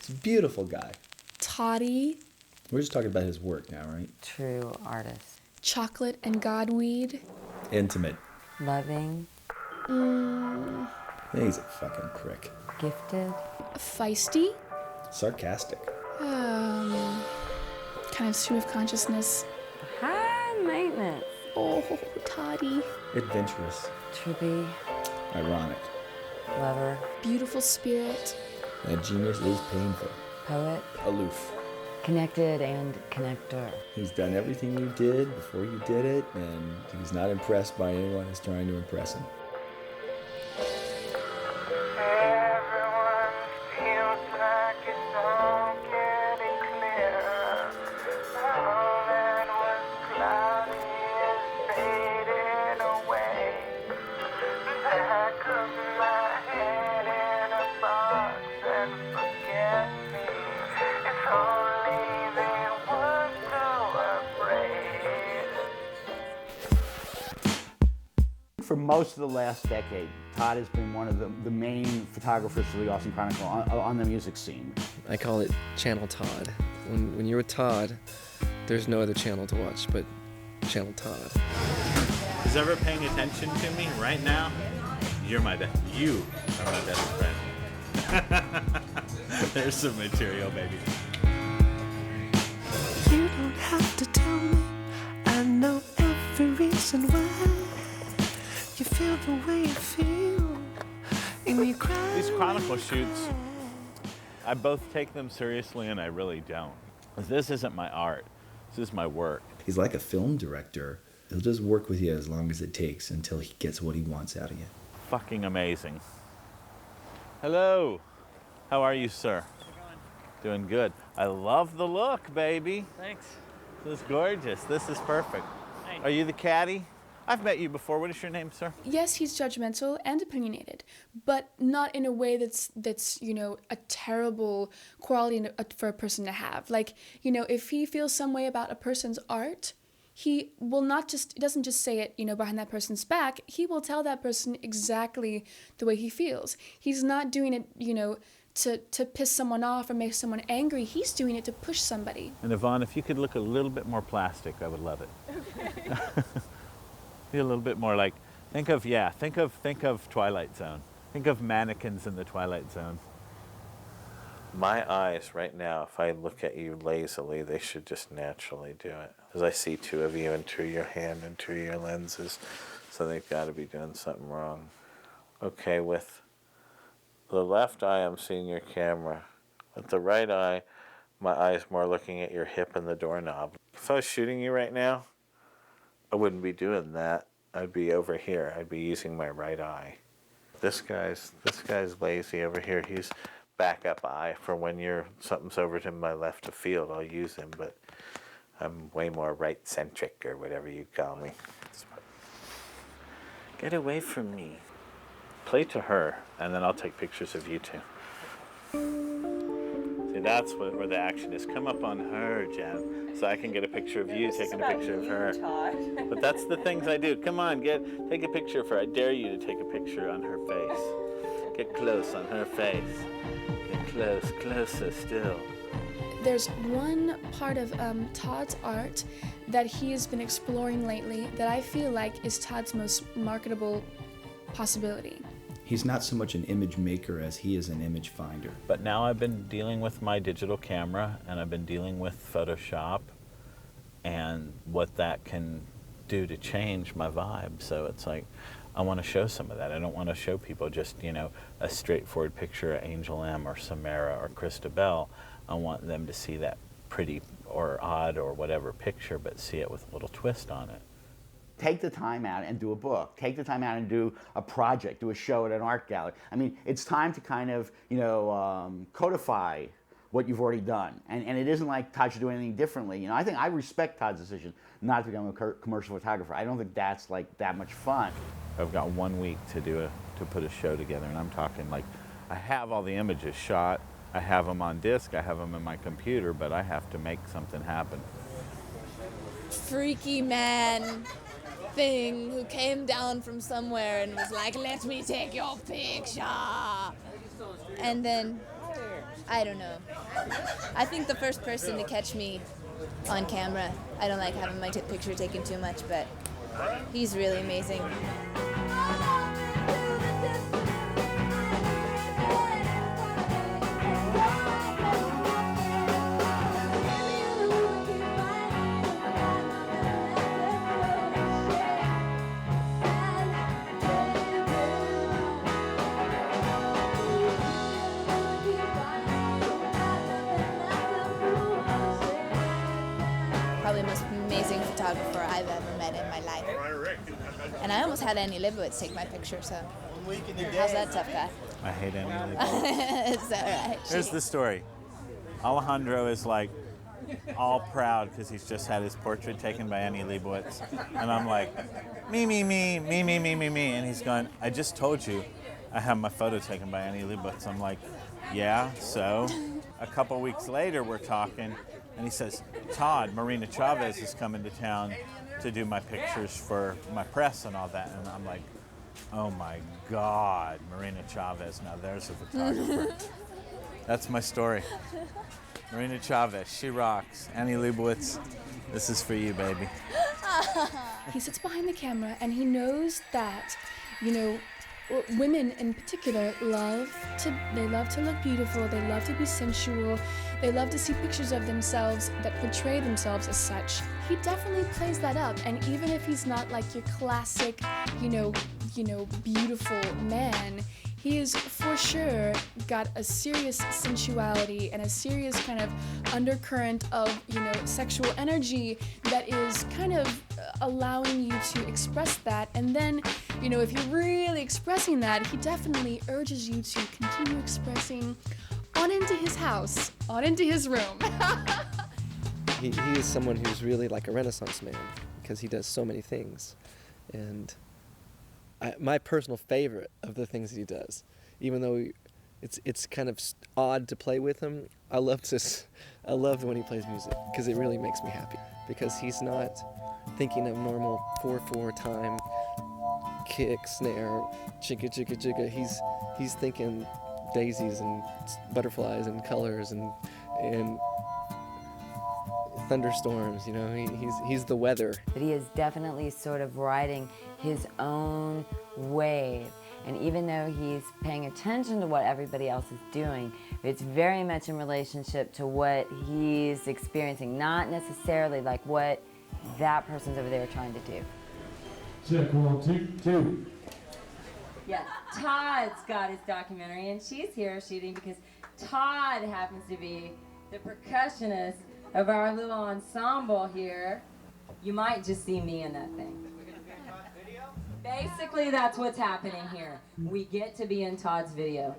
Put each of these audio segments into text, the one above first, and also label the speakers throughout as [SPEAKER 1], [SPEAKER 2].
[SPEAKER 1] He's a beautiful guy.
[SPEAKER 2] Toddy.
[SPEAKER 1] We're just talking about his work now, right?
[SPEAKER 3] True artist.
[SPEAKER 2] Chocolate and Godweed.
[SPEAKER 1] Intimate.
[SPEAKER 3] Loving.
[SPEAKER 1] He's a fucking prick.
[SPEAKER 3] Gifted.
[SPEAKER 2] Feisty.
[SPEAKER 1] Sarcastic.
[SPEAKER 2] Kind of stream of consciousness.
[SPEAKER 3] High maintenance.
[SPEAKER 2] Oh, Toddy.
[SPEAKER 1] Adventurous.
[SPEAKER 3] To be.
[SPEAKER 1] Ironic.
[SPEAKER 3] Lover.
[SPEAKER 2] Beautiful spirit.
[SPEAKER 1] That genius is painful.
[SPEAKER 3] Poet.
[SPEAKER 1] Aloof.
[SPEAKER 3] Connected and connector.
[SPEAKER 1] He's done everything you did before you did it, and he's not impressed by anyone who's trying to impress him.
[SPEAKER 4] For most of the last decade, Todd has been one of the main photographers for the Austin Chronicle on the music scene.
[SPEAKER 5] I call it Channel Todd. When you're with Todd, there's no other channel to watch but Channel Todd.
[SPEAKER 6] Who's ever paying attention to me right now? You are my best friend. There's some material, baby.
[SPEAKER 7] You don't have to tell me. I know every reason why. You feel the way you feel, and you cry.
[SPEAKER 6] These Chronicle shoots, I both take them seriously and I really don't. This isn't my art. This is my work.
[SPEAKER 1] He's like a film director. He'll just work with you as long as it takes until he gets what he wants out of you.
[SPEAKER 6] Fucking amazing. Hello. How are you, sir?
[SPEAKER 8] How's it
[SPEAKER 6] going? Doing good. I love the look, baby.
[SPEAKER 8] Thanks.
[SPEAKER 6] This is gorgeous. This is perfect.
[SPEAKER 8] Hey.
[SPEAKER 6] Are you the caddy? I've met you before. What is your name, sir?
[SPEAKER 2] Yes, he's judgmental and opinionated, but not in a way that's a terrible quality for a person to have. Like, if he feels some way about a person's art, he doesn't just say it, behind that person's back. He will tell that person exactly the way he feels. He's not doing it, to piss someone off or make someone angry. He's doing it to push somebody.
[SPEAKER 6] And Yvonne, if you could look a little bit more plastic, I would love it. Okay. Be a little bit more like, think of Twilight Zone. Think of mannequins in the Twilight Zone. My eyes right now, if I look at you lazily, they should just naturally do it. As I see two of you and two your hand and two your lenses, so they've got to be doing something wrong. Okay, with the left eye, I'm seeing your camera. With the right eye, my eye's more looking at your hip and the doorknob. If I was shooting you right now, I wouldn't be doing that. I'd be over here. I'd be using my right eye. This guy's lazy over here. He's backup eye for when something's over to my left of field. I'll use him, but I'm way more right-centric or whatever you call me. Get away from me. Play to her, and then I'll take pictures of you two. See, that's where the action is. Come up on her, Jen, so I can get a picture of you taking a picture of her.
[SPEAKER 3] Todd.
[SPEAKER 6] But that's the things I do. Come on, take a picture of her. I dare you to take a picture on her face. Get close on her face. Get close, closer still.
[SPEAKER 2] There's one part of Todd's art that he has been exploring lately that I feel like is Todd's most marketable possibility.
[SPEAKER 1] He's not so much an image maker as he is an image finder.
[SPEAKER 6] But now I've been dealing with my digital camera, and I've been dealing with Photoshop and what that can do to change my vibe. So it's like, I want to show some of that. I don't want to show people just, a straightforward picture of Angel M or Samara or Christabel. I want them to see that pretty or odd or whatever picture, but see it with a little twist on it.
[SPEAKER 4] Take the time out and do a book. Take the time out and do a project, do a show at an art gallery. I mean, it's time to kind of, codify what you've already done. And it isn't like Todd should do anything differently. I think I respect Todd's decision not to become a commercial photographer. I don't think that's like that much fun.
[SPEAKER 6] I've got 1 week to put a show together, and I'm talking like, I have all the images shot, I have them on disc, I have them in my computer, but I have to make something happen.
[SPEAKER 9] Freaky man thing who came down from somewhere and was like, let me take your picture. And then I don't know. I think the first person to catch me on camera. I don't like having my picture taken too much, but he's really amazing. Probably the most amazing photographer I've ever met in my life. And I almost had Annie Leibovitz take my picture, so how's that, tough guy?
[SPEAKER 6] I hate Annie Leibovitz.
[SPEAKER 9] It's all right.
[SPEAKER 6] Here's the story. Alejandro is like all proud because he's just had his portrait taken by Annie Leibovitz. And I'm like, me. And he's going, I just told you I have my photo taken by Annie Leibovitz. I'm like, yeah, so? A couple weeks later, we're talking, and he says, Todd, Marina Chavez is coming to town to do my pictures for my press and all that. And I'm like, oh my God, Marina Chavez, now there's a photographer. That's my story. Marina Chavez, she rocks. Annie Leibovitz, this is for you, baby.
[SPEAKER 2] He sits behind the camera and he knows that, women in particular love to look beautiful, they love to be sensual, they love to see pictures of themselves that portray themselves as such. He definitely plays that up, and even if he's not like your classic, beautiful man, he is for sure got a serious sensuality and a serious kind of undercurrent of, sexual energy that is kind of allowing you to express that. And then, if you're really expressing that, he definitely urges you to continue expressing on into his house, on into his room.
[SPEAKER 5] He is someone who's really like a Renaissance man because he does so many things. And my personal favorite of the things that he does, even though it's kind of odd to play with him, I love when he plays music because it really makes me happy, because he's not thinking of normal 4/4 time kick, snare, chicka chicka chicka. He's thinking daisies and butterflies and colors and thunderstorms. He's the weather.
[SPEAKER 3] But he is definitely sort of riding his own wave. And even though he's paying attention to what everybody else is doing, it's very much in relationship to what he's experiencing, not necessarily like what that person's over there trying to do.
[SPEAKER 8] Check 1, 2.
[SPEAKER 10] Yeah, Todd's got his documentary, and she's here shooting because Todd happens to be the percussionist of our little ensemble here. You might just see me in that thing. Basically, that's what's happening here. We get to be in Todd's video.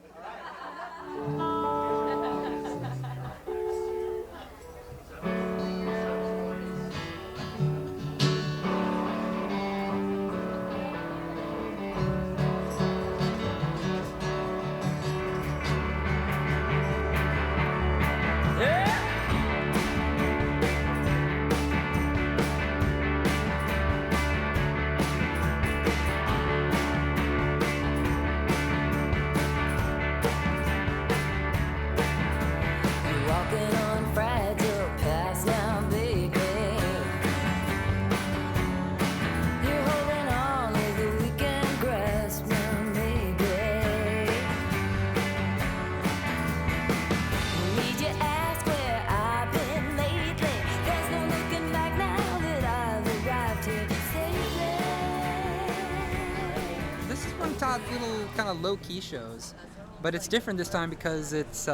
[SPEAKER 11] Little kind of low-key shows, but it's different this time because it's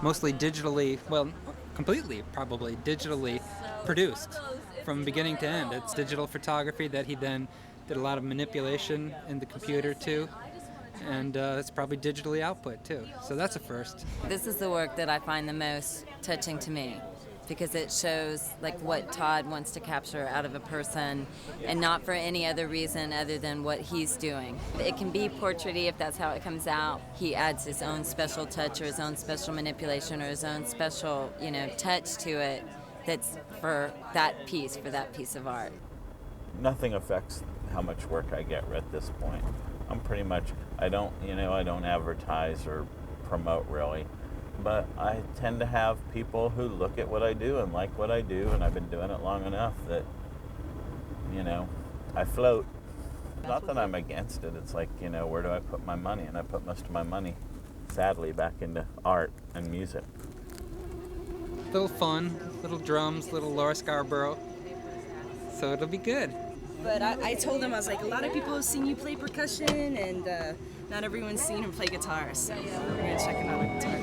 [SPEAKER 11] mostly digitally, completely probably digitally produced from beginning to end. It's digital photography that he then did a lot of manipulation in the computer too, and it's probably digitally output too. So that's a first.
[SPEAKER 12] This is the work that I find the most touching to me, because it shows like what Todd wants to capture out of a person, and not for any other reason other than what he's doing. It can be portraity if that's how it comes out. He adds his own special touch or his own special manipulation or his own special, touch to it that's for that piece of art.
[SPEAKER 6] Nothing affects how much work I get at this point. I'm pretty much, I don't advertise or promote really. but I tend to have people who look at what I do and like what I do, and I've been doing it long enough that, you know, I float. Not that I'm against it. It's like, you know, where do I put my money? And I put most of my money, sadly, back into art and music.
[SPEAKER 11] Little fun, little drums, little Laura Scarborough. So it'll be good.
[SPEAKER 13] But I told him, I was like, a lot of people have seen you play percussion, and not everyone's seen him play guitar, so we're going to check him out on guitar.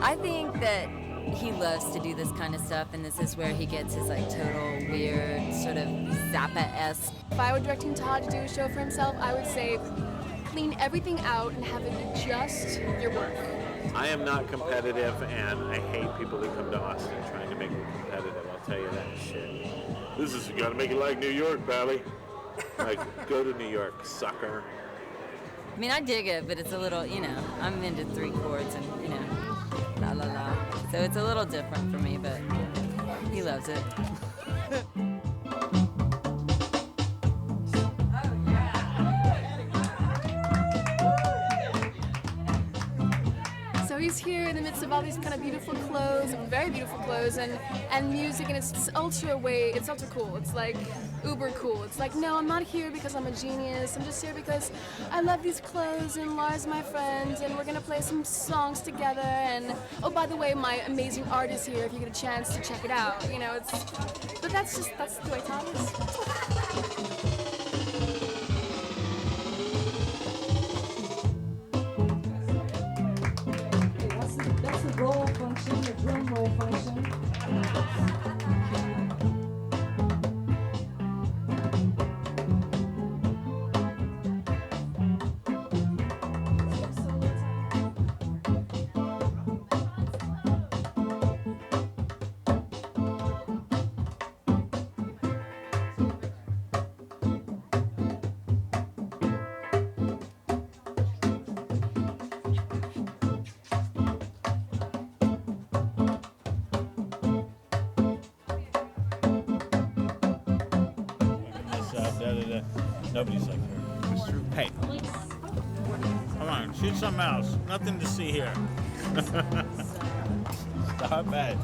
[SPEAKER 12] I think that he loves to do this kind of stuff, and this is where he gets his like total weird sort of Zappa-esque.
[SPEAKER 2] If I were directing Todd to do a show for himself, I would say clean everything out and have it be just your work.
[SPEAKER 14] I am not competitive, and I hate people that come to Austin trying to make me competitive. I'll tell you that shit. This is, you gotta make it like New York, Pally. Like, go to New York, sucker.
[SPEAKER 12] I mean, I dig it, but it's a little, you know, I'm into 3 chords and, you know, la la la. So it's a little different for me, but he loves it.
[SPEAKER 2] So he's here in the midst of all these kind of beautiful clothes, very beautiful clothes, and music, and it's ultra cool. It's like uber cool. It's like, no, I'm not here because I'm a genius. I'm just here because I love these clothes, and Laura's my friend, and we're gonna play some songs together. And oh, by the way, my amazing art is here if you get a chance to check it out. You know, but that's the way Todd is.
[SPEAKER 13] That's the roll function, the drum roll function.
[SPEAKER 6] Nobody's like her. It's true. Hey, come on, shoot something else. Nothing to see here. Stop it.